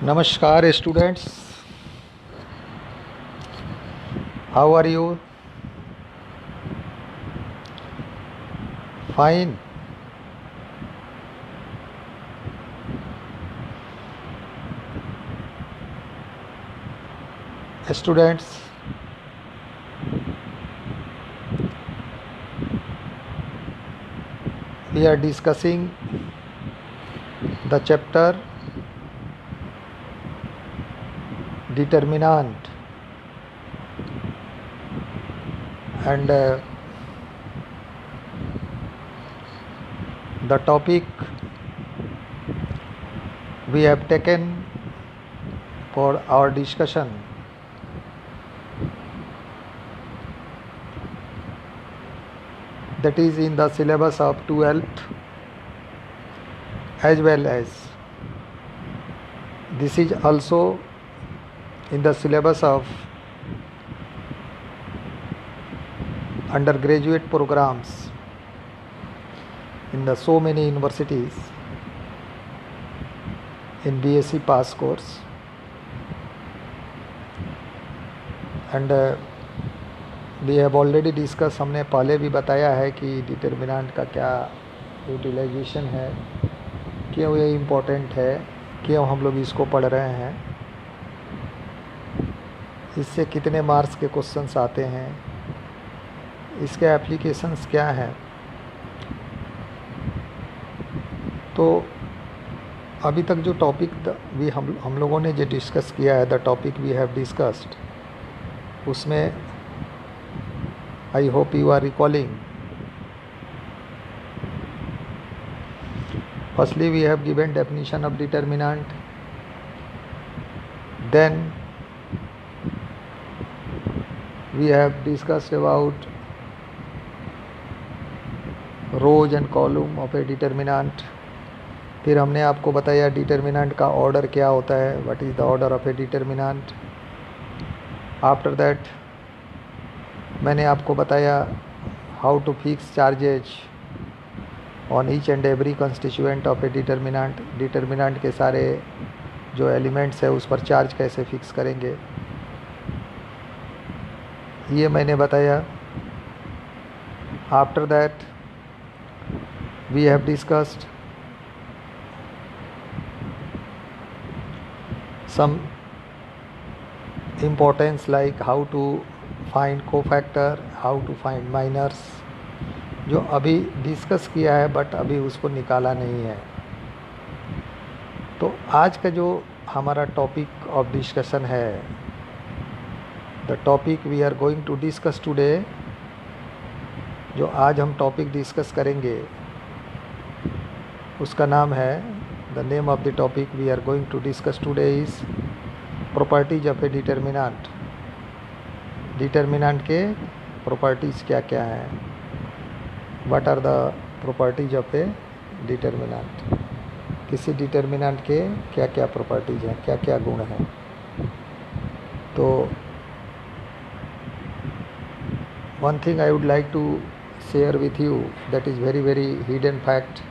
नमस्कार students, how are you? Fine. Students, we are discussing the chapter determinant, and the topic we have taken for our discussion that is in the syllabus of 12th, as well as this is also in the syllabus of undergraduate programs in the so many universities in BSc pass course, and we have already discussed. हमने पहले भी बताया है कि determinant का क्या utilisation है, क्यों ये इम्पोर्टेंट है, क्यों हम लोग इसको पढ़ रहे हैं, इससे कितने मार्क्स के क्वेश्चंस आते हैं, इसके एप्लीकेशंस क्या हैं. तो अभी तक जो टॉपिक भी हम लोगों ने जो डिस्कस किया है, the topic we have discussed, उसमें I hope you are recalling. Firstly we have given definition of determinant, then we have discussed about rows and column of a determinant. फिर हमने आपको बताया डिटर्मिनेंट का ऑर्डर क्या होता है, what is the order of a determinant. After that मैंने आपको बताया how to fix charges on each and every constituent of a determinant. Determinant के सारे जो एलिमेंट्स है उस पर चार्ज कैसे फिक्स करेंगे, ये मैंने बताया. After that we have discussed some importance like how to find cofactor, how to find minors, जो अभी डिस्कस किया है बट अभी उसको निकाला नहीं है. तो आज का जो हमारा टॉपिक ऑफ डिस्कशन है, the topic we are going to discuss today, जो आज हम टॉपिक डिस्कस करेंगे उसका नाम है, the name of the topic we are going to discuss today is properties of a determinant. Determinant के प्रॉपर्टीज़ क्या क्या हैं, what are the properties of a determinant. किसी डिटर्मिनेंट के क्या क्या प्रॉपर्टीज हैं, क्या क्या गुण हैं. तो one thing I would like to share with you, that is very hidden fact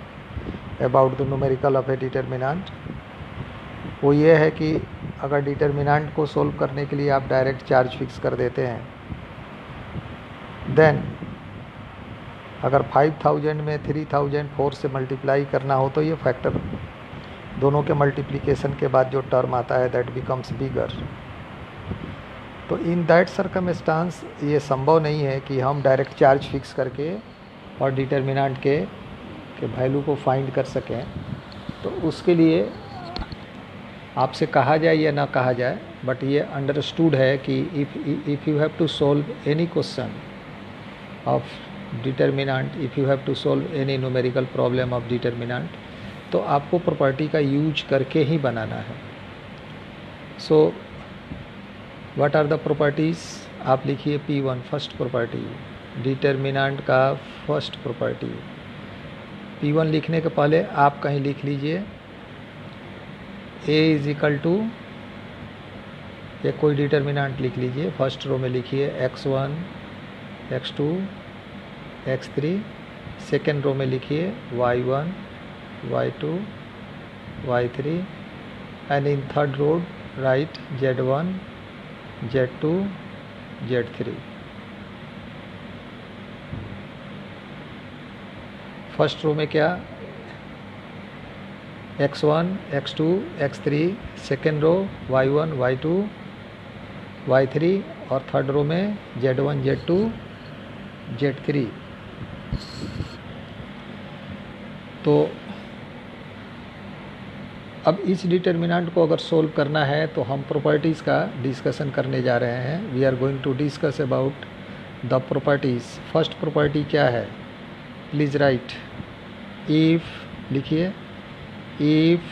about the numerical of a determinant. वो ये है कि अगर डिटर्मिनेंट को सोल्व करने के लिए आप डायरेक्ट चार्ज फिक्स कर देते हैं, देन अगर 5000 में 3004 से मल्टीप्लाई करना हो तो ये फैक्टर दोनों के मल्टीप्लिकेशन के बाद जो टर्म आता है दैट बिकम्स बिगर. तो इन दैट सर्कमस्टांस ये संभव नहीं है कि हम डायरेक्ट चार्ज फिक्स करके और डिटर्मिनेंट के वैल्यू को फाइंड कर सकें. तो उसके लिए आपसे कहा जाए या ना कहा जाए, बट ये अंडरस्टूड है कि if you have to solve any question of determinant, if you have to solve any numerical problem of determinant, तो आपको प्रॉपर्टी का यूज करके ही बनाना है. So what are the properties, आप लिखिए P1 फर्स्ट प्रॉपर्टी, डिटर्मिनेंट का फर्स्ट प्रॉपर्टी. P1 लिखने के पहले आप कहीं लिख लीजिए A इज इक्वल टू, या कोई डिटर्मिनेंट लिख लीजिए. फर्स्ट रो में लिखिए x1 x2 x3, सेकेंड रो में लिखिए y1 y2 y3, and in third row write Z1, Z2, Z3. First row में क्या x1, x2, x3, सेकेंड रो y1, y2, y3 और थर्ड रो में z1, z2, z3। तो अब इस डिटर्मिनेंट को अगर सोल्व करना है तो हम प्रॉपर्टीज़ का डिस्कशन करने जा रहे हैं। We are going to discuss about the properties. First property क्या है, प्लीज़ राइट। इफ़ लिखिए, if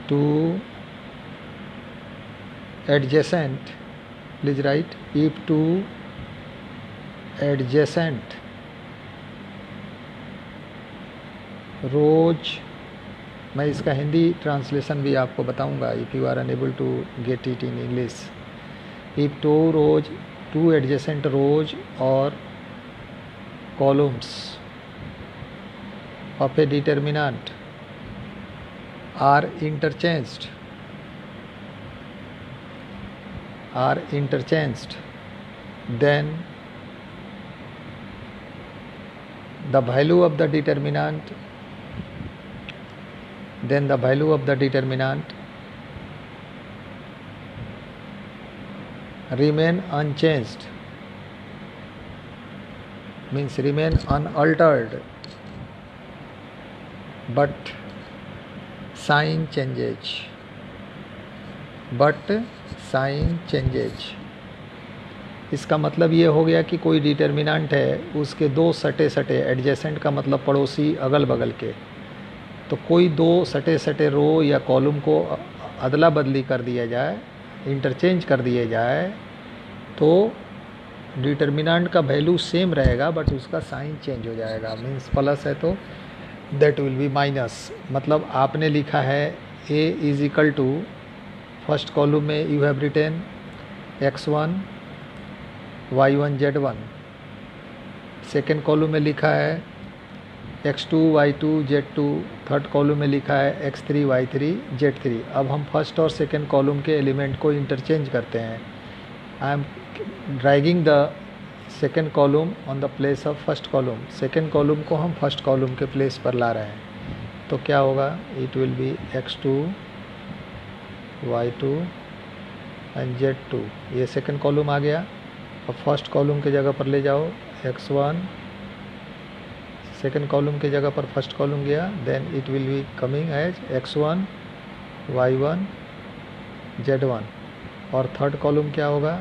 two adjacent, please write, if two adjacent rows, मैं इसका हिंदी ट्रांसलेशन भी आपको बताऊंगा if you are unable to get it in English. If two adjacent rows और columns of a determinant are interchanged then the value of the determinant remain unchanged, means remain unaltered, but sign changes, इसका मतलब ये हो गया कि कोई determinant है, उसके दो सटे एडजेसेंट का मतलब पड़ोसी अगल बगल के, तो कोई दो सटे रो या कॉलम को अदला बदली कर दिया जाए, इंटरचेंज कर दिए जाए, तो डिटर्मिनेंट का वैल्यू सेम रहेगा बट उसका साइन चेंज हो जाएगा। मीन्स प्लस है तो दैट विल बी माइनस। मतलब आपने लिखा है a is equal to, first column में you have written x1, y1, z1, second column में लिखा है x2, y2, z2, third column में लिखा है x3, y3, z3। अब हम फर्स्ट और सेकेंड कॉलम के एलिमेंट को इंटरचेंज करते हैं। I am dragging the second column on the place of first column, second column को हम फर्स्ट कॉलम के प्लेस पर ला रहे हैं। तो क्या होगा, it will B x2, y2 and z2। ये सेकेंड कॉलम आ गया। अब फर्स्ट कॉलम के जगह पर ले जाओ x1, सेकेंड कॉलम के जगह पर फर्स्ट कॉलम गया, then it will be coming as x1, y1, z1। और थर्ड कॉलम क्या होगा,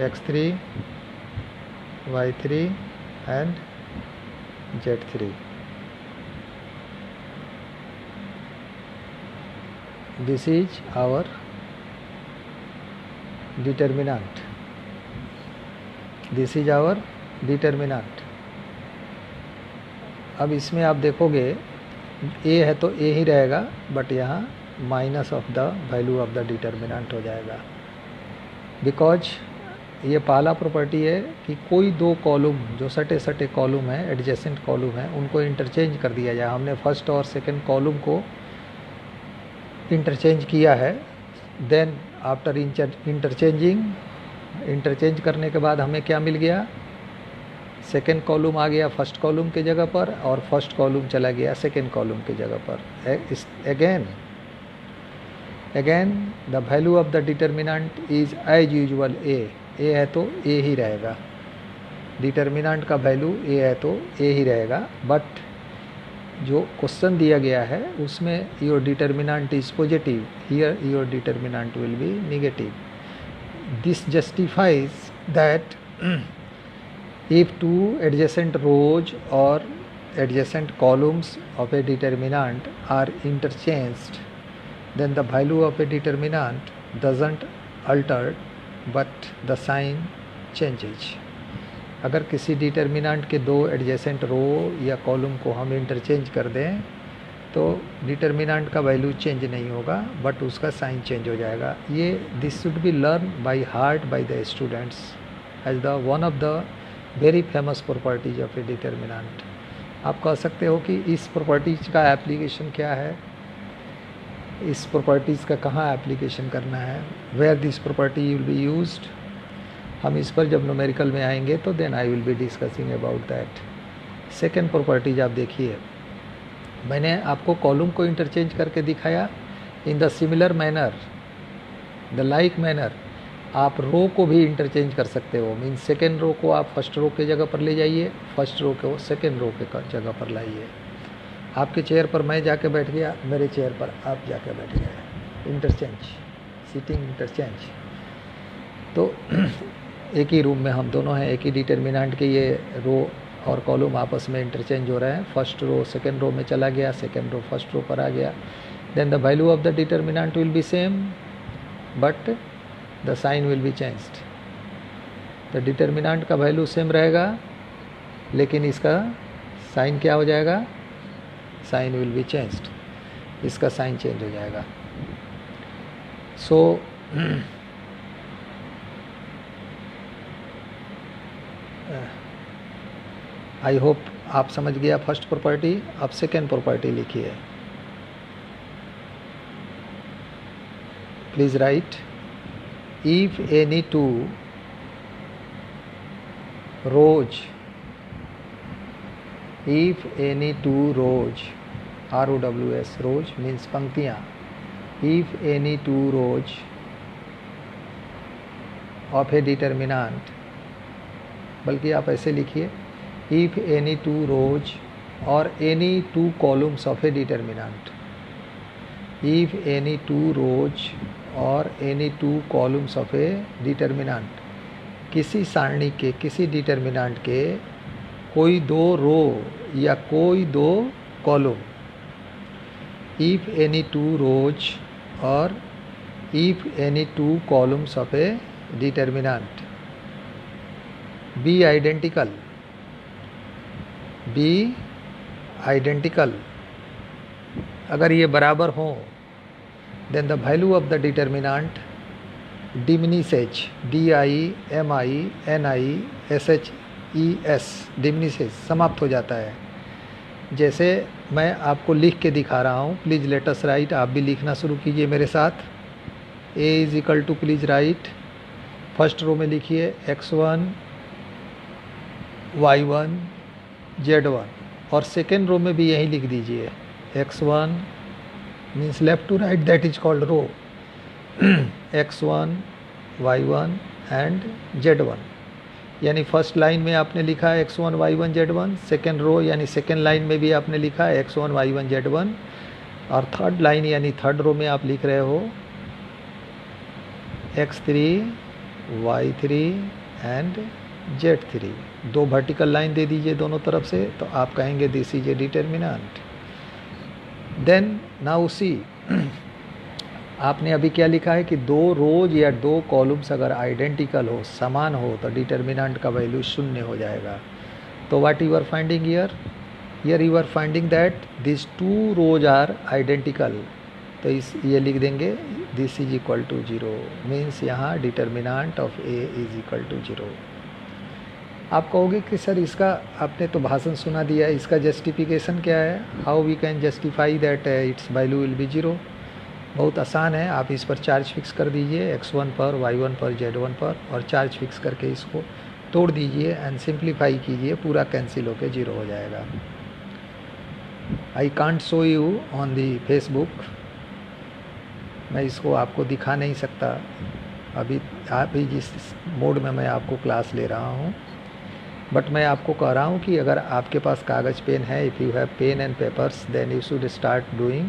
x3, y3 and z3। This is our determinant, this is our determinant. अब इसमें आप देखोगे a है तो a ही रहेगा, बट यहाँ minus of the value of the determinant हो जाएगा, बिकॉज ये पहला प्रॉपर्टी है कि कोई दो कॉलम जो सटे कॉलम है, एडजेसेंट कॉलम है, उनको इंटरचेंज कर दिया जाए। हमने फर्स्ट और सेकेंड कॉलम को इंटरचेंज किया है। देन आफ्टर इंटरचेंज करने के बाद हमें क्या मिल गया, सेकेंड कॉलम आ गया फर्स्ट कॉलम के जगह पर और फर्स्ट कॉलम चला गया सेकेंड कॉलम के जगह पर। Again the value of the determinant is as usual a है तो a ही रहेगा, डिटर्मिनेंट का वैल्यू a है तो a ही रहेगा। बट जो क्वेश्चन दिया गया है उसमें your determinant is positive, here your determinant will B negative. This justifies that if two adjacent rows or adjacent columns of a determinant are interchanged, then the value of a determinant doesn't alter but the sign changes। अगर किसी determinant के दो adjacent रो या column को हम interchange कर दें तो डिटर्मिनेंट का वैल्यू चेंज नहीं होगा बट उसका साइन चेंज हो जाएगा। ये this should be learn by heart by the students as the one of the very famous properties of a determinant. आप कह सकते हो कि इस प्रॉपर्टीज का एप्लीकेशन क्या है। इस प्रॉपर्टीज़ का कहाँ एप्लीकेशन करना है, where this property will be used, हम इस पर जब न्यूमेरिकल में आएंगे तो then I will be discussing about that. Second properties आप देखिए, मैंने आपको कॉलम को इंटरचेंज करके दिखाया in the similar manner, the like manner आप रो को भी इंटरचेंज कर सकते हो। मीन सेकेंड रो को आप फर्स्ट रो के जगह पर ले जाइए, फर्स्ट रो को सेकेंड रो के जगह पर लाइए। आपके चेयर पर मैं जाके बैठ गया, मेरे चेयर पर आप जाके बैठ गए, इंटरचेंज, सीटिंग इंटरचेंज। तो एक ही रूम में हम दोनों हैं, एक ही डिटर्मिनेंट के ये रो और कॉलम आपस में इंटरचेंज हो रहे हैं। फर्स्ट रो सेकेंड रो में चला गया, सेकेंड रो फर्स्ट रो पर आ गया, then the value of the determinant will be same but the sign will be changed. The determinant का वैल्यू सेम रहेगा लेकिन इसका साइन क्या हो जाएगा, साइन विल बी चेंज्ड, इसका साइन चेंज हो जाएगा। सो आई होप आप समझ गया फर्स्ट प्रॉपर्टी। अब सेकेंड प्रॉपर्टी लिखिए, please write, if any two rows, if any two rows, ROWS, rows means पंक्तियाँ, if any two rose of a determinant, बल्कि आप ऐसे लिखिए, इफ एनी टू रोज और any two columns of a determinant, if any two rows और any two columns of a determinant, किसी सारणी के किसी डिटर्मिनेंट के कोई दो रो या कोई दो column, if any two rows और if any two columns of a determinant be identical, be identical, अगर ये बराबर हो then the value of the determinant diminishes, DIMINISHES, diminishes, समाप्त हो जाता है। जैसे मैं आपको लिख के दिखा रहा हूँ, प्लीज़ लेट अस राइट, आप भी लिखना शुरू कीजिए मेरे साथ। A is equal to, please write, first row में लिखिए x1 y1 z1 और सेकेंड रो में भी यही लिख दीजिए, x1 means left to right, that is called row, x1 y1 and z1। यानी फर्स्ट लाइन में आपने लिखा है x1 y1 z1, second row यानी सेकेंड लाइन में भी आपने लिखा है x1 y1 z1 और थर्ड लाइन यानी थर्ड रो में आप लिख रहे हो x3 y3 एंड z3। दो वर्टिकल लाइन दे दीजिए दोनों तरफ से, तो आप कहेंगे this is a determinant. Then now see, आपने अभी क्या लिखा है कि दो रोज या दो कॉलम्स अगर आइडेंटिकल हो, समान हो, तो डिटर्मिनेंट का वैल्यू शून्य हो जाएगा। तो what you are finding here, here you are finding that this two rows are identical, तो इस ये लिख देंगे this is equal to 0, means यहाँ determinant of A is equal to 0। आप कहोगे कि सर इसका आपने तो भाषण सुना दिया, इसका जस्टिफिकेशन क्या है, how we can justify that its value will be 0। बहुत आसान है, आप इस पर चार्ज फिक्स कर दीजिए x1 पर, y1 पर, z1 पर, और चार्ज फिक्स करके इसको तोड़ दीजिए एंड सिंप्लीफाई कीजिए, पूरा कैंसिल होकर 0 हो जाएगा। I can't show you on the Facebook, मैं इसको आपको दिखा नहीं सकता अभी, आप ही जिस मोड में मैं आपको क्लास ले रहा हूँ, बट मैं आपको कह रहा हूँ कि अगर आपके पास कागज़ पेन है, if you have pen and papers, then you should start doing.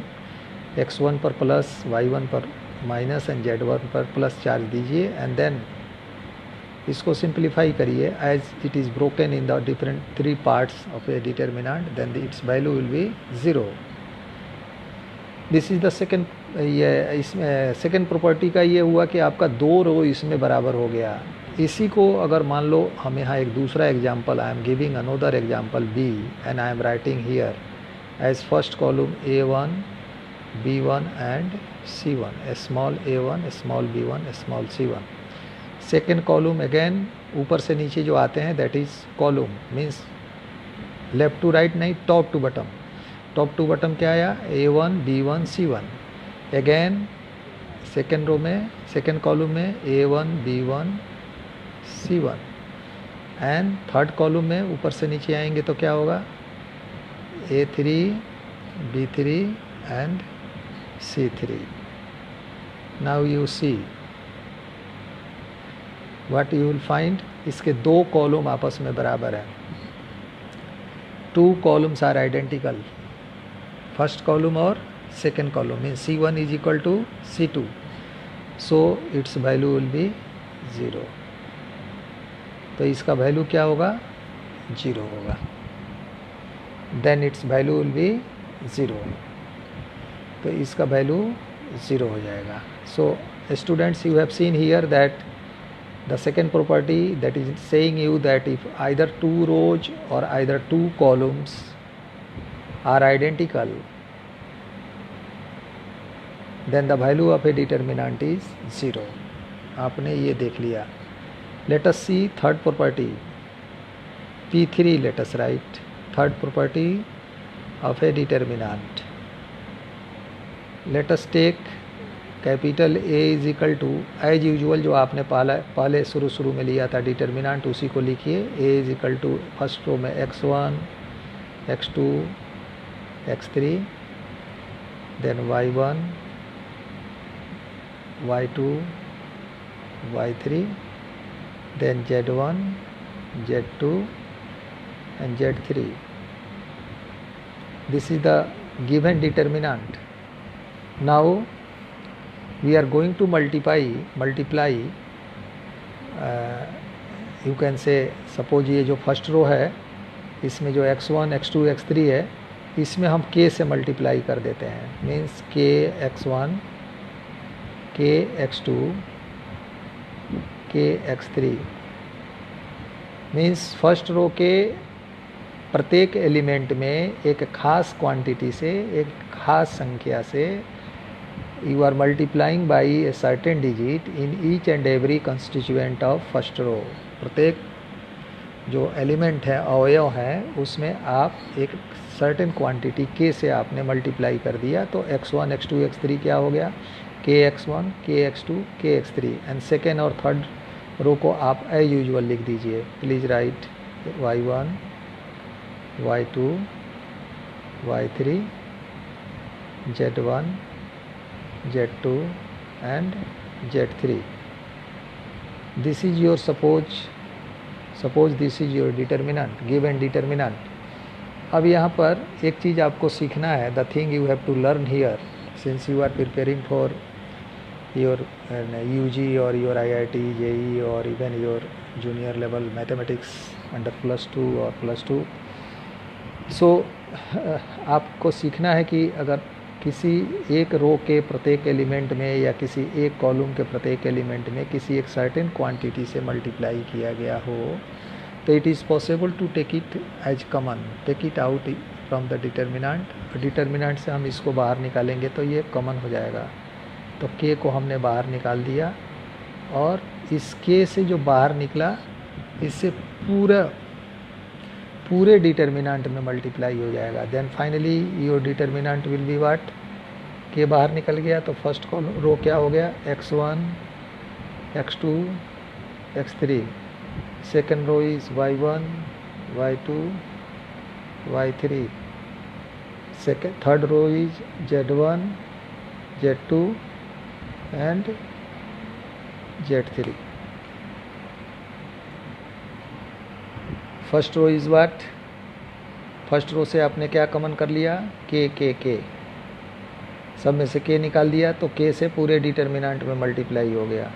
x1 पर प्लस, y1 पर माइनस एंड z1 पर प्लस चार्ज दीजिए एंड देन इसको सिंप्लीफाई करिए as it is broken in the different 3 parts of a determinant, then its value will be 0। This is the second, ये इसमें second property का ये हुआ कि आपका दो रो इसमें बराबर हो गया। इसी को अगर मान लो हम यहाँ एक दूसरा example, I am giving another example b and I am writing here as first column a1 b1 and c1, small a1 small b1 small c1। Second column again ऊपर से नीचे जो आते हैं that is column, means left to right नहीं, top to bottom. Top to bottom क्या आया, a1 b1 c1। Again second row में, सेकेंड कॉलम में A1 B1 C1 and third column में ऊपर से नीचे आएंगे तो क्या होगा, A3 B3 and C3. Now you see what you will find. इसके दो कॉलम आपस में बराबर हैं. Two columns are identical. First column और second column means C1 is equal to C2. So its value will be 0. तो इसका value क्या होगा, 0 होगा. Then its value will be 0. तो इसका वैल्यू 0 हो जाएगा. So students, you have seen here that the second property that is saying you that if either two rows or either two columns are identical, then the value of a determinant is 0. आपने ये देख लिया. Let us see third property. P3 let us write. Third property of a determinant. Let us take capital A is equal to, as usual जो आपने पहले शुरू में लिया था डिटर्मिनेंट, उसी को लिखिए. A is equal to first row में x1 x2 x3, then y1 y2 y3, then z1 z2 and z3. This is the given determinant. Now we are going to multiply you can say, suppose ये जो first row है इसमें जो x1 x2 x3 है, इसमें हम k से multiply कर देते हैं. Means k x1 k x2 k x3. Means first row के प्रत्येक एलिमेंट में एक खास क्वांटिटी से, एक खास संख्या से you are multiplying by a certain digit in each and every constituent of first row. प्रत्येक जो एलिमेंट है, अवयव है, उसमें आप एक सर्टेन क्वांटिटी k से आपने मल्टीप्लाई कर दिया. तो x1 x2 x3 क्या हो गया, k x1 k x2 k x3. And second और थर्ड रो को आप एज यूजुअल लिख दीजिए. Please write y1 y2 y3 z1 z2 and z3. This is your suppose this is your determinant, given determinant. अब यहाँ पर एक चीज़ आपको सीखना है. The thing you have to learn here, since you are preparing for your UG or your IIT, JEE or even your junior level mathematics under +2 or +2. So आपको सीखना है कि अगर किसी एक रो के प्रत्येक एलिमेंट में या किसी एक कॉलम के प्रत्येक एलिमेंट में किसी एक सर्टेन क्वांटिटी से मल्टीप्लाई किया गया हो, तो it is possible to take it as common, take it out from the determinant. Determinant से हम इसको बाहर निकालेंगे तो ये कॉमन हो जाएगा. तो k को हमने बाहर निकाल दिया और इस k से जो बाहर निकला इससे पूरे डिटर्मिनेंट में मल्टीप्लाई हो जाएगा. Then finally your determinant will be what, के बाहर निकल गया तो फर्स्ट कॉलम रो क्या हो गया, x1 x2 x3. Second row is y1 y2 y3. Third row is z1 z2 and z3. First row is what, first row से आपने क्या कॉमन कर लिया, k सब में से k निकाल दिया तो k से पूरे डिटर्मिनेंट में मल्टीप्लाई हो गया.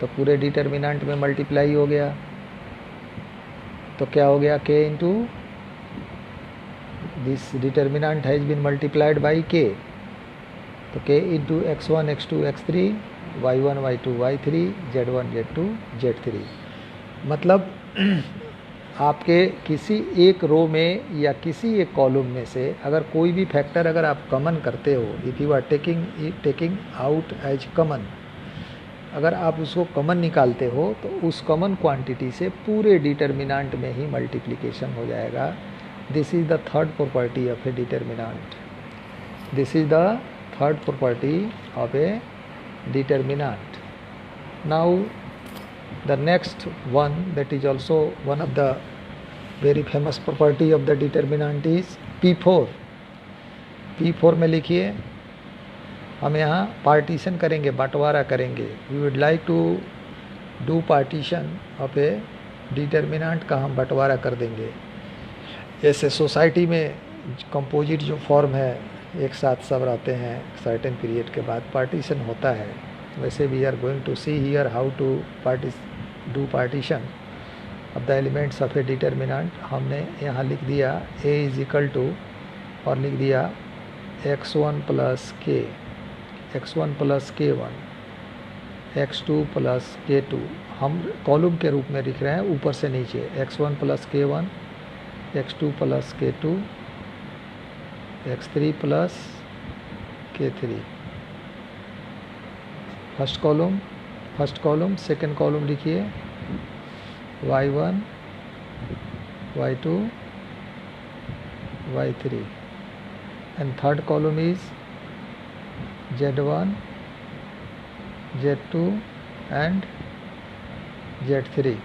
तो पूरे डिटर्मिनेंट में मल्टीप्लाई हो गया तो क्या हो गया, k into this determinant has been multiplied by k. तो k into x1 x2 x3 y1 y2 y3 z1 z2 z3. मतलब आपके किसी एक रो में या किसी एक कॉलम में से अगर कोई भी फैक्टर अगर आप कॉमन करते हो, if you are taking out as common, अगर आप उसको कॉमन निकालते हो तो उस कॉमन क्वांटिटी से पूरे डिटर्मिनेंट में ही मल्टीप्लिकेशन हो जाएगा. This is the third property of a determinant. This is the third property of a determinant. Now the next one, that is also one of the very famous property of the determinant, is P4. P4 में लिखिए, हम यहाँ partition करेंगे, बंटवारा करेंगे. We would like to do partition of a determinant का हम बंटवारा कर देंगे. ऐसे सोसाइटी में कंपोजिट जो फॉर्म है, एक साथ सब रहते हैं, सर्टेन पीरियड के बाद पार्टीशन होता है. वैसे we are going to see here how to do partition of the elements of a determinant. हमने यहाँ लिख दिया a इज इक्वल टू, और लिख दिया x1 plus k, x1 plus k1, x2 plus k2. हम कॉलम के रूप में लिख रहे हैं ऊपर से नीचे, x1 plus k1, x2 plus k2, x3 plus k3. First column. Second column लिखिए y1, y2, y3, and third column is z1, z2 and z3.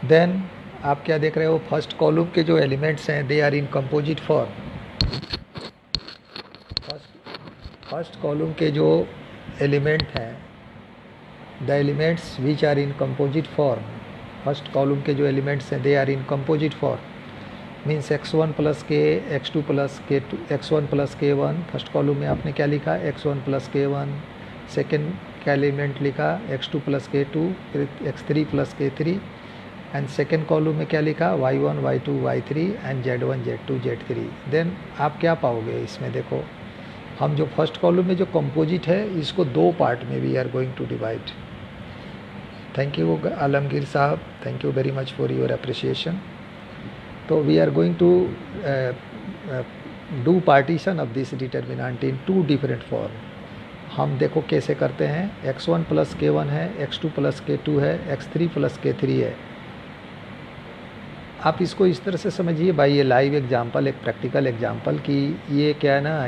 Then आप क्या देख रहे हो, फर्स्ट कॉलम के जो एलिमेंट्स हैं they are in composite form. First column के जो एलिमेंट हैं, the elements which are in composite form, first column के जो एलिमेंट्स हैं they are in composite form. Means x1 plus के, x2 plus k2, x1 plus k1. First column में आपने क्या लिखा, x1 प्लस k1. सेकेंड का एलिमेंट लिखा x2 प्लस k2, फिर x3 plus k3. And second column में क्या लिखा, y1, y2, y3 and z1, z2, z3. Then आप क्या पाओगे इसमें, देखो हम जो फर्स्ट कॉलम में जो कंपोजिट है इसको दो पार्ट में we are going to divide. Thank you Alamgir साहब, thank you very much for your appreciation. तो we are going to do partition of this determinant in two different form. हम देखो कैसे करते हैं, x1 प्लस k1 है, x2 plus k2 है, x3 plus k3 है. आप इसको इस तरह से समझिए भाई, ये लाइव एग्जांपल, एक प्रैक्टिकल एग्जांपल कि ये क्या है ना,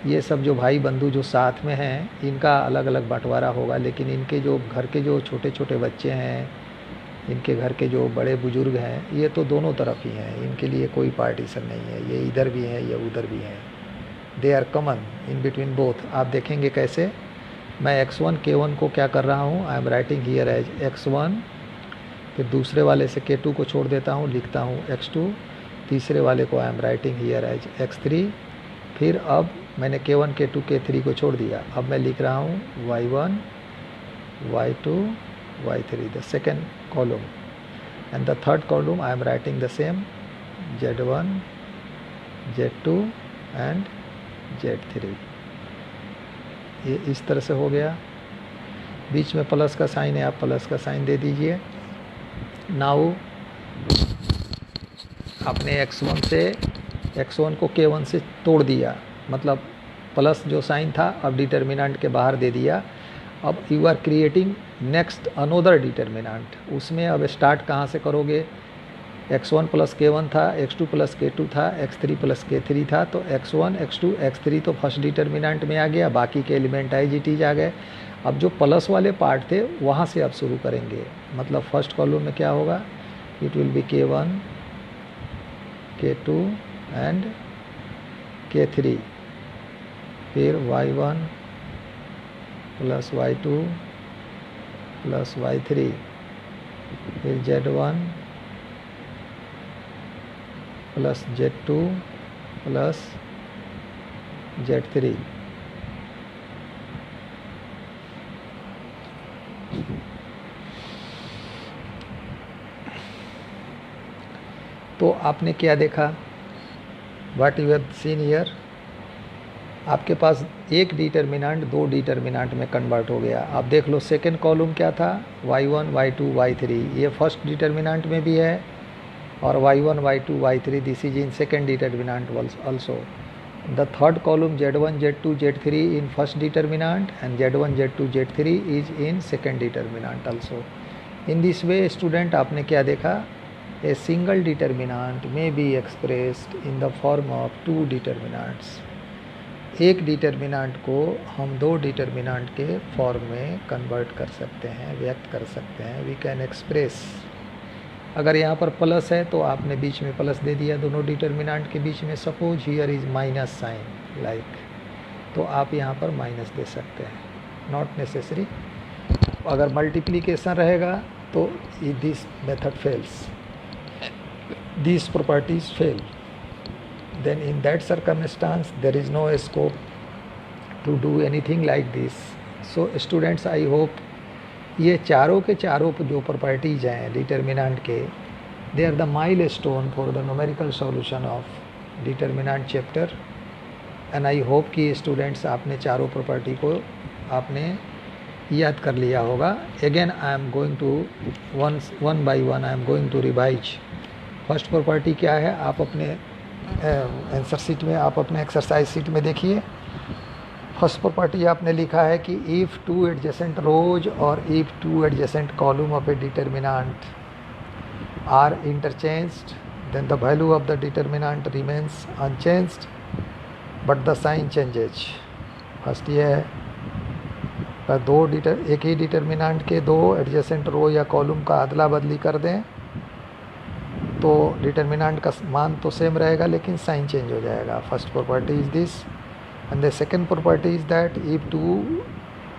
ये सब जो भाई बंधु जो साथ में हैं इनका अलग अलग बंटवारा होगा, लेकिन इनके जो घर के जो छोटे छोटे बच्चे हैं, इनके घर के जो बड़े बुजुर्ग हैं, ये तो दोनों तरफ ही हैं, इनके लिए कोई पार्टीशन नहीं है. ये इधर भी हैं, ये उधर भी हैं, they are common in between both. आप देखेंगे कैसे, मैं x1 k1 को क्या कर रहा हूँ, I am writing here as x1, फिर दूसरे वाले से k2 को छोड़ देता हूँ, लिखता हूँ x2, तीसरे वाले को I am writing here as x3. फिर अब मैंने k1, k2, k3 को छोड़ दिया, अब मैं लिख रहा हूँ y1, y2, y3, the second column. And the third column I am writing the same, z1, z2 and z3. ये इस तरह से हो गया. बीच में प्लस का साइन है, आप प्लस का साइन दे दीजिए. नाउ आपने x1 को k1 से तोड़ दिया, मतलब प्लस जो साइन था अब डिटर्मिनेंट के बाहर दे दिया. अब you are creating next another determinant. उसमें अब स्टार्ट कहाँ से करोगे, x1 प्लस k1 था, x2 प्लस k2 था, x3 प्लस k3 था. तो x1, x2, x3 तो फर्स्ट डिटर्मिनेंट में आ गया, बाकी के एलिमेंट एज इट इज आ गए. अब जो प्लस वाले पार्ट थे वहाँ से अब शुरू करेंगे. मतलब फर्स्ट कॉलम में क्या होगा, it will B k1, k2 and k3. फिर y1 plus y2 plus y3, फिर z1 plus z2 plus z3. तो आपने क्या देखा, what you have seen here, आपके पास एक डिटर्मिनेंट दो डिटर्मिनेंट में कन्वर्ट हो गया. आप देख लो सेकेंड कॉलम क्या था, y1, y2, y3, ये फर्स्ट डिटर्मिनेंट में भी है, और y1, y2, y3 this is in second determinant also. The third column z1, z2, z3 in first determinant and z1, z2, z3 is in second determinant also. In this way student आपने क्या देखा, a single determinant में be expressed in the form of two determinants. एक determinant को हम दो determinant के form में कन्वर्ट कर सकते हैं, व्यक्त कर सकते हैं। वी कैन एक्सप्रेस, अगर यहाँ पर प्लस है तो आपने बीच में प्लस दे दिया दोनों डिटर्मिनांट के बीच में। Suppose here is minus sign like, तो आप यहाँ पर माइनस दे सकते हैं, नॉट नेसेसरी। अगर मल्टीप्लिकेशन रहेगा तो this method fails, this properties fail, then in that circumstance there is no scope to do anything like this. So students, I hope ये चारों के चारों जो प्रॉपर्टीज हैं डिटर्मिनेंट के, they are the milestone for the numerical solution of determinant chapter. And I hope कि students आपने चारों प्रॉपर्टी को आपने याद कर लिया होगा। Again I am going to one by one I am going to revise. First property क्या है, आप अपने आंसर शीट में, आप अपने एक्सरसाइज शीट में देखिए। फर्स्ट प्रॉपर्टी आपने लिखा है कि इफ़ टू एडजेसेंट रोज और if two adjacent column of a determinant are interchanged then the value of the determinant remains unchanged but the sign changes. First ये है, एक ही डिटर्मिनेंट के दो एडजेसेंट रो या कॉलम का अदला बदली कर दें तो डिटर्मिनेंट का मान तो सेम रहेगा लेकिन साइन चेंज हो जाएगा। First property is this. And the second property is that if two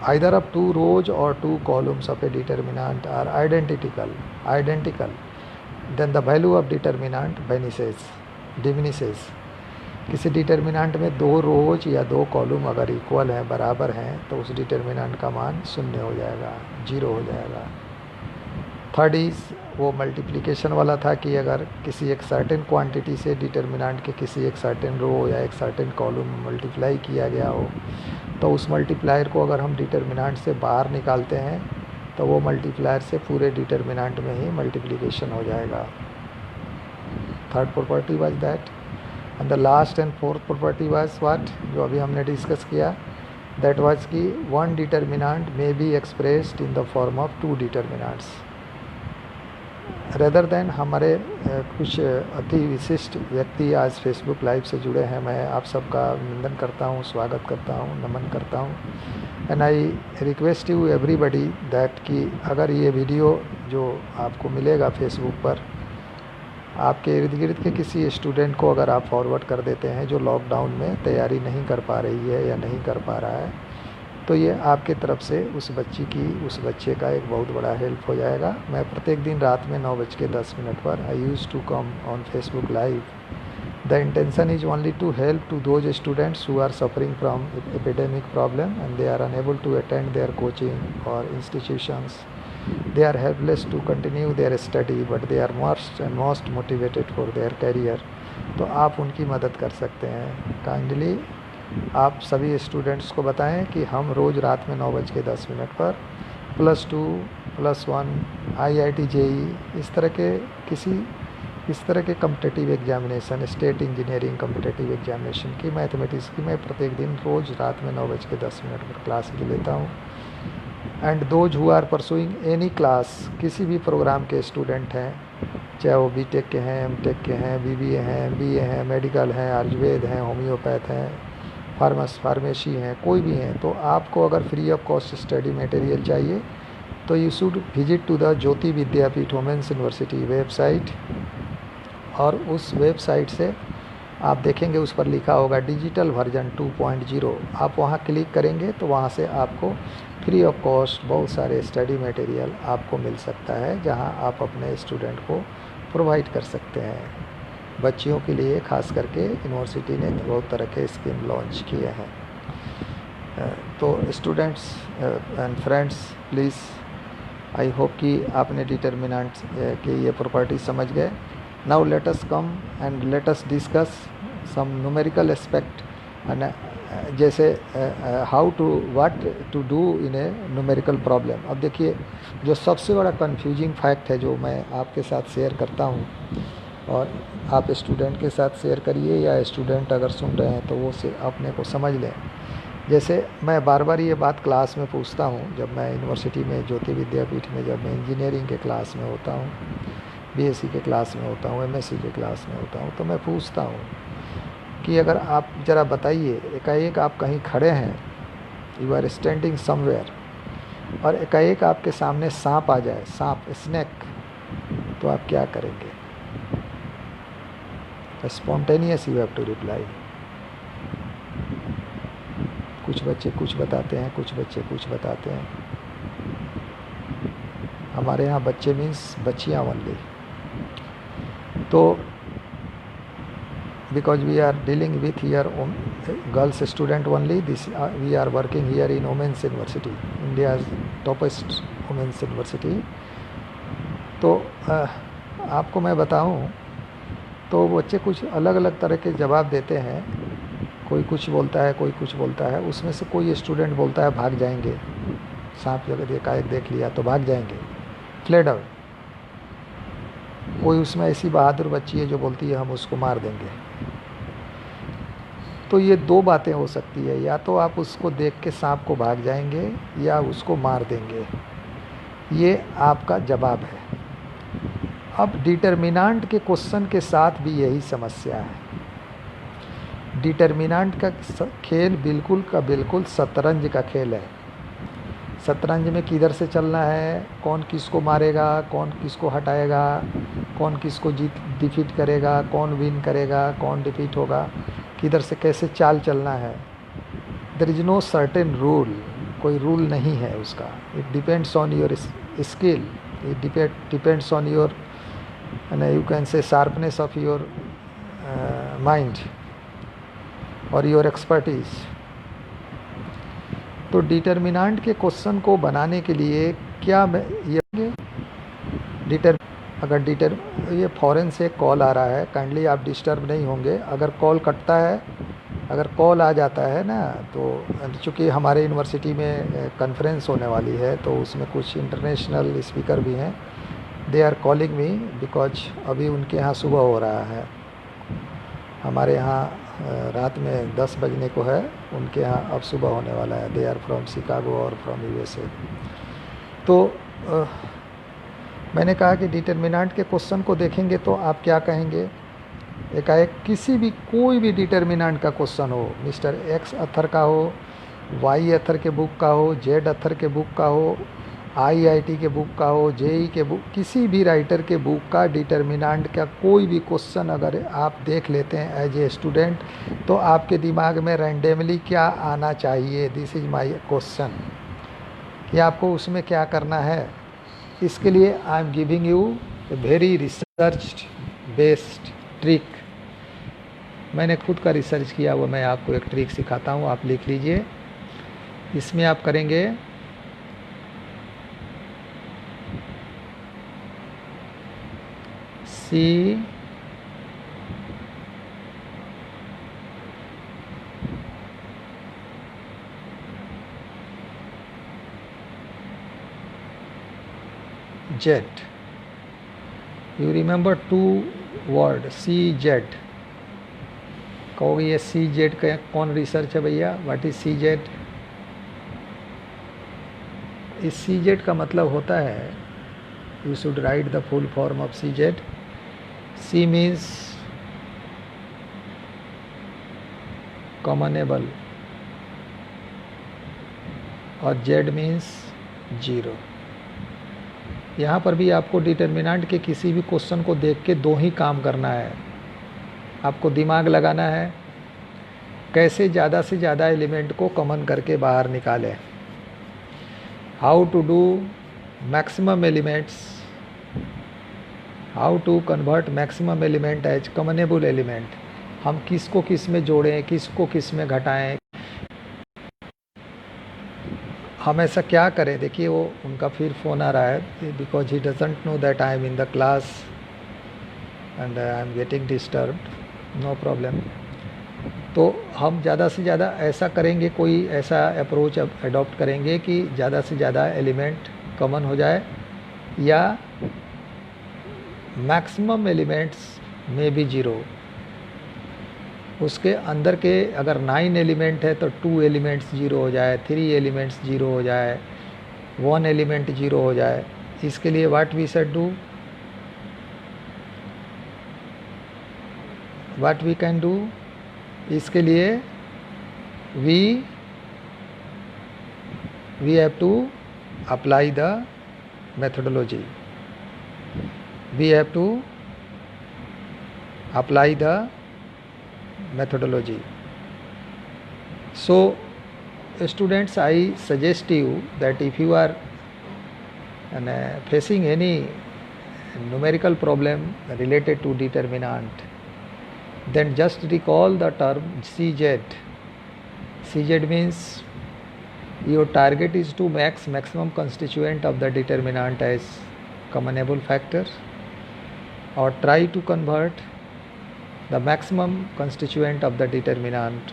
either of two rows और two columns of a determinant are identical then the value of determinant diminishes. किसी determinant में दो रोज या दो column अगर equal हैं, बराबर हैं, तो उस डिटर्मिनेंट का मान शून्य हो जाएगा, जीरो हो जाएगा। थर्ड इज वो मल्टीप्लिकेशन वाला था कि अगर किसी एक सर्टेन क्वांटिटी से डिटर्मिनेंट के किसी एक सर्टेन रो या एक सर्टेन कॉलम मल्टीप्लाई किया गया हो तो उस मल्टीप्लायर को अगर हम डिटर्मिनेंट से बाहर निकालते हैं तो वो मल्टीप्लायर से पूरे डिटर्मिनेंट में ही मल्टीप्लिकेशन हो जाएगा। Third property was that. And the last and fourth property was what, जो अभी हमने डिस्कस किया, दैट वाज कि one determinant may be expressed in the form of two determinants. Rather than हमारे कुछ अति विशिष्ट व्यक्ति आज फेसबुक लाइव से जुड़े हैं, मैं आप सबका अभिनंदन करता हूँ, स्वागत करता हूँ, नमन करता हूँ। And I request you everybody that कि अगर ये वीडियो जो आपको मिलेगा फेसबुक पर, आपके इर्द गिर्द के किसी स्टूडेंट को अगर आप फॉरवर्ड कर देते हैं जो लॉकडाउन में तैयारी नहीं कर पा रही है या नहीं कर पा रहा है, तो ये आपके तरफ से उस बच्चे का एक बहुत बड़ा हेल्प हो जाएगा। मैं प्रत्येक दिन रात में 9:10 पर I use to come on Facebook live. The intention is only to help to those students who are suffering from epidemic problem and they are unable to attend their coaching और institutions. They are helpless to continue their study but they are most motivated for their career। तो आप उनकी मदद कर सकते हैं। Kindly आप सभी स्टूडेंट्स को बताएं कि हम रोज़ रात में 9:10 पर +2 +1 IIT JEE इस तरह के competitive examination, state engineering competitive examination की, मैथमेटिक्स की मैं प्रत्येक दिन रोज़ रात में 9:10 पर क्लास भी लेता हूँ। And those who are pursuing any class, किसी भी प्रोग्राम के स्टूडेंट हैं, चाहे वो बीटेक के हैं, एमटेक के हैं, बीबीए हैं, एमबीए हैं, मेडिकल हैं, आयुर्वेद हैं, होम्योपैथ हैं, फार्मेसी हैं, कोई भी हैं, तो आपको अगर free of cost study material चाहिए तो you should visit to the Jyoti Vidyapeeth women's university website. और उस वेबसाइट से आप देखेंगे उस पर लिखा होगा डिजिटल वर्जन 2.0। आप वहाँ क्लिक करेंगे तो वहाँ से आपको फ्री ऑफ कॉस्ट बहुत सारे स्टडी मटेरियल आपको मिल सकता है, जहाँ आप अपने स्टूडेंट को प्रोवाइड कर सकते हैं। बच्चियों के लिए खास करके यूनिवर्सिटी ने बहुत तरह के स्कीम लॉन्च किए हैं। तो students and friends, please I hope कि आपने डिटर्मिनेंट के ये प्रॉपर्टी समझ गए। Now let us come and let us discuss some numerical aspect, जैसे what to do in a numerical problem. अब देखिए, जो सबसे बड़ा कंफ्यूजिंग फैक्ट है जो मैं आपके साथ शेयर करता हूँ, और आप स्टूडेंट के साथ शेयर करिए या स्टूडेंट अगर सुन रहे हैं तो वो से अपने को समझ लें जैसे मैं बार बार ये बात क्लास में पूछता हूँ, जब मैं यूनिवर्सिटी में ज्योति विद्यापीठ में जब मैं इंजीनियरिंग के क्लास में होता हूँ, बीएससी के क्लास में होता हूँ, एमएससी के क्लास में होता हूँ, तो मैं पूछता हूँ कि अगर आप ज़रा बताइए, एकाएक आप कहीं खड़े हैं, यू आर स्टैंडिंग समवेयर, और एकाएक आपके सामने सांप आ जाए, सांप, स्नेक, तो आप क्या करेंगे? Spontaneous you have to reply. कुछ बच्चे कुछ बताते हैं, कुछ बच्चे कुछ बताते हैं। हमारे यहाँ बच्चे मीन्स बच्चियाँ ओनली। तो because we are dealing with here girls student only, this we are working here in women's university, India's topest women's university. तो आपको मैं बताऊं तो बच्चे कुछ अलग अलग तरह के जवाब देते हैं, कोई कुछ बोलता है, कोई कुछ बोलता है। उसमें से कोई स्टूडेंट बोलता है भाग जाएंगे, सांप अगर एकाएक देख लिया तो भाग जाएंगे, फ्लेड अवे। कोई उसमें ऐसी बहादुर बच्ची है जो बोलती है हम उसको मार देंगे। तो ये दो बातें हो सकती है, या तो आप उसको देख के सांप को भाग जाएंगे या उसको मार देंगे। ये आपका जवाब है। अब डिटर्मिनेंट के क्वेश्चन के साथ भी यही समस्या है। डिटर्मिनेंट का खेल बिल्कुल का बिल्कुल शतरंज का खेल है। शतरंज में किधर से चलना है, कौन किसको मारेगा, कौन किसको हटाएगा, कौन किसको डिफीट करेगा, कौन विन करेगा, कौन डिफीट होगा, किधर से कैसे चाल चलना है। There is no certain rule, कोई रूल नहीं है उसका। It depends on your skill, it depends on your you can say sharpness of your mind और योर एक्सपर्टीज। तो डिटर्मिनेंट के क्वेश्चन को बनाने के लिए क्या ये ये फ़ौरन से कॉल आ रहा है, काइंडली आप डिस्टर्ब नहीं होंगे। अगर कॉल कटता है, अगर कॉल आ जाता है ना, तो चूँकि हमारे यूनिवर्सिटी में कॉन्फ्रेंस होने वाली है, तो उसमें कुछ इंटरनेशनल स्पीकर भी हैं। They are calling me because अभी उनके यहाँ सुबह हो रहा है, हमारे यहाँ रात में 10 बजने को है, उनके यहाँ अब सुबह होने वाला है। दे आर फ्रॉम शिकागो और फ्रॉम यूएसए। तो मैंने कहा कि डिटर्मिनेंट के क्वेश्चन को देखेंगे तो आप क्या कहेंगे? एकाएक किसी भी कोई भी डिटर्मिनेंट का क्वेश्चन हो, मिस्टर एक्स अथर का हो, वाई अथर के बुक का हो, जेड अथर के बुक का हो, आईआईटी के बुक का हो, जेई के बुक, किसी भी राइटर के बुक का डिटर्मिनेंट का कोई भी क्वेश्चन अगर आप देख लेते हैं एज ए स्टूडेंट, तो आपके दिमाग में रैंडमली क्या आना चाहिए? दिस इज़ माय क्वेश्चन कि आपको उसमें क्या करना है। इसके लिए आई am giving U a very research based trick. मैंने खुद का रिसर्च किया हुआ, मैं आपको एक ट्रिक सिखाता हूँ, आप लिख लीजिए। इसमें आप करेंगे C jet, you remember 2 word C jet. कहोगे ये सी जेट का कौन रिसर्च है भैया? What is C jet? इस सी जेट का मतलब होता है, you should write the full form of C jet. C means commonable और जेड मीन्स जीरो। यहाँ पर भी आपको डिटर्मिनेंट के किसी भी क्वेश्चन को देख के दो ही काम करना है। आपको दिमाग लगाना है कैसे ज़्यादा से ज़्यादा एलिमेंट को कॉमन करके बाहर निकालें, how to do maximum elements, how to convert maximum element as commonable element. हम किसको किस में जोड़ें, किसको किस में घटाएं, हम ऐसा क्या करें। देखिए वो उनका फिर फ़ोन आ रहा है, because he doesn't know that I am in the class and I am getting disturbed, no problem. तो हम ज़्यादा से ज़्यादा ऐसा करेंगे, कोई ऐसा अप्रोच अडॉप्ट करेंगे कि ज़्यादा से ज़्यादा एलिमेंट कॉमन हो जाए, या मैक्सिमम एलिमेंट्स में भी जीरो। उसके अंदर के अगर 9 एलिमेंट है तो 2 एलिमेंट्स 0 हो जाए, 3 एलिमेंट्स 0 हो जाए, 1 एलिमेंट 0 हो जाए। इसके लिए what we should do, what we can do, इसके लिए we have to apply the methodology, we have to apply the methodology. So students, I suggest you that if you are facing any numerical problem related to determinant, then just recall the term CZ. CZ means your target is to maximum constituent of the determinant as commonable factor, or try to convert the maximum constituent of the determinant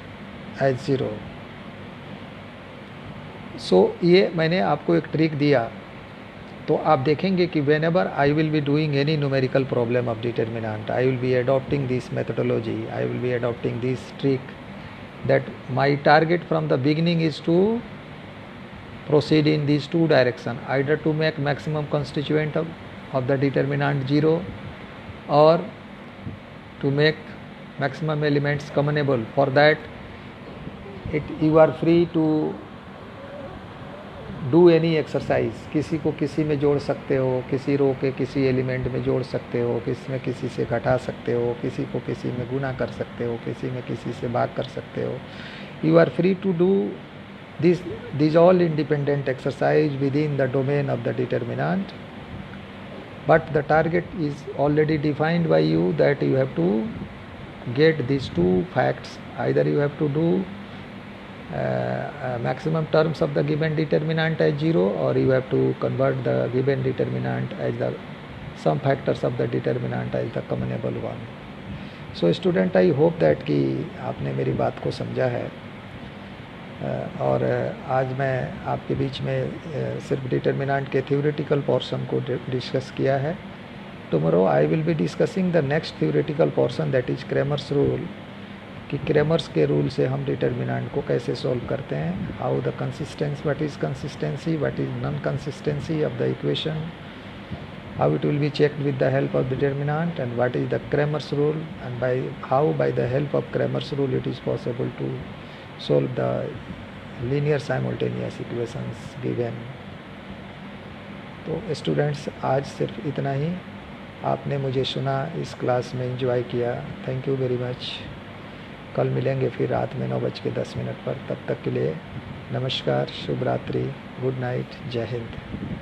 as 0. So ये मैंने आपको एक trick दिया, तो आप देखेंगे कि whenever I will be doing any numerical problem of determinant, I will be adopting this methodology, I will be adopting this trick, that my target from the beginning is to proceed in these two directions, either to make maximum constituent of the determinant 0, or to make maximum elements commonable. For that you are free to do any exercise. किसी को किसी में जोड़ सकते हो, किसी रो के किसी एलिमेंट में जोड़ सकते हो, किसी में किसी से घटा सकते हो, किसी को किसी में गुना कर सकते हो, किसी में किसी से भाग कर सकते हो. You are free to do these all independent exercise within the domain of the determinant, but the target is already defined by you, that you have to get these two facts. Either you have to do maximum terms of the given determinant as 0, or you have to convert the given determinant as the sum factors of the determinant as the commonable one. So student, I hope that कि आपने मेरी बात को समझा है, और आज मैं आपके बीच में सिर्फ डिटर्मिनेंट के थ्योरेटिकल पोर्शन को डिस्कस किया है. Tomorrow I will be discussing the next theoretical portion, that is Cramer's rule, कि क्रेमर्स के रूल से हम डिटर्मिनेंट को कैसे सॉल्व करते हैं, how the consistence, what is consistency, what is non consistency of the equation, how it will be checked with the help of determinant, and what is the Cramer's rule, and by the help of Cramer's rule it is possible to solve the linear simultaneous equations given. तो students, आज सिर्फ इतना ही. आपने मुझे सुना, इस class में enjoy किया, थैंक यू वेरी मच. कल मिलेंगे फिर रात में 9:10 पर. तब तक के लिए नमस्कार, शुभ रात्रि, गुड नाइट, जय हिंद.